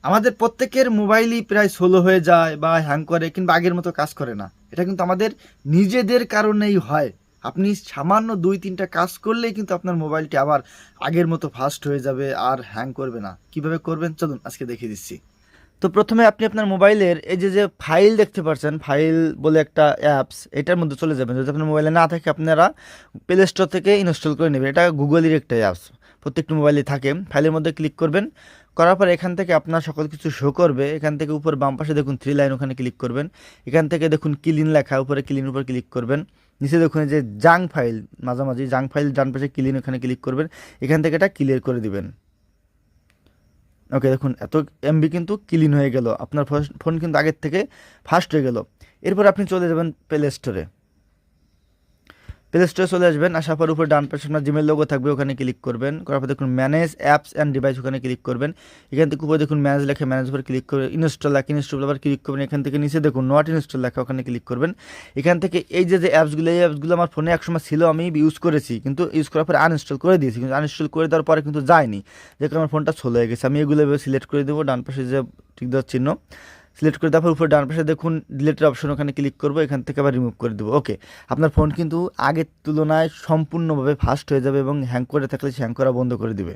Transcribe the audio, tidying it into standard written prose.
আমাদের প্রত্যেকের মোবাইলই প্রায় স্লো হয়ে যায় বা হ্যাং করে কিংবা আগের মতো কাজ করে না। এটা কিন্তু আমাদের নিজেদের কারণেই হয়। আপনি সামান্য ২-৩টা কাজ করলেই কিন্তু আপনার মোবাইলটি আবার আগের মতো ফাস্ট হয়ে যাবে আর হ্যাং করবে না। কিভাবে করবেন চলুন আজকে দেখিয়ে দিচ্ছি। তো প্রথমে আপনি আপনার মোবাইলের এই যে ফাইল দেখতে পাচ্ছেন, ফাইল বলে একটা অ্যাপস, এটার মধ্যে চলে যাবেন। যদি আপনার মোবাইলে না থাকে আপনারা প্লে স্টোর থেকে ইনস্টল করে নেবেন। এটা গুগলের একটা অ্যাপস, প্রত্যেকটি মোবাইলে থাকে। ফাইলের মধ্যে ক্লিক করবেন, করার পর এখান থেকে আপনার সকল কিছু শো করবে। এখান থেকে উপর বাম পাশে দেখুন 3 লাইন, ওখানে ক্লিক করবেন। এখান থেকে দেখুন ক্লিন লেখা, উপরে ক্লিন উপর ক্লিক করবেন। নিচে দেখুন এই যে জাঙ্ক ফাইল, মাঝামাঝি জাঙ্ক ফাইল ডান পাশে ক্লিন, ওখানে ক্লিক করবেন। এখান থেকে এটা ক্লিয়ার করে দিবেন। ওকে, দেখুন এত এমবি কিন্তু ক্লিন হয়ে গেল, আপনার ফোন কিন্তু আগের থেকে ফাস্ট হয়ে গেল। এরপর আপনি চলে যাবেন প্লে স্টোরে। প্লে স্টোরে চলে আসবেন, আসার পর উপরে ডান পাশে আপনার জিমেল লোগো থাকবে, ওখানে ক্লিক করবেন। করার পর দেখুন ম্যানেজ অ্যাপস অ্যান্ড ডিভাইস, ওখানে ক্লিক করবেন। এখান থেকে উপরে দেখুন ম্যানেজ লেখা, ম্যানেজ উপর ক্লিক করে ইনস্টল লেখা, ইনস্টল আবার ক্লিক করবেন। এখান থেকে নিচে দেখুন নট ইনস্টল লেখা, ওখানে ক্লিক করবেন। এখান থেকে এই যে অ্যাপসগুলো, এই অ্যাপসগুলো আমার ফোনে একসময় ছিল, আমি ইউজ করেছি, কিন্তু ইউজ করার পরে আনইনস্টল করে দিয়েছি, কিন্তু আনইনস্টল করে দেওয়ার পরে কিন্তু যায়নি, যে কারণে আমার ফোনটা স্লো হয়ে গেছে। আমি এগুলো সিলেক্ট করে দেবো, ডান পাশে যে ঠিক দেওয়ার চিহ্ন সিলেক্ট করে দেওয়ার উপরে ডান পাশে দেখুন ডিলেটের অপশন, ওখানে ক্লিক করবো। এখান থেকে আবার রিমুভ করে দেবো। ওকে, আপনার ফোন কিন্তু আগের তুলনায় সম্পূর্ণভাবে ফাস্ট হয়ে যাবে এবং হ্যাং করে থাকলে হ্যাং করা বন্ধ করে দিবে।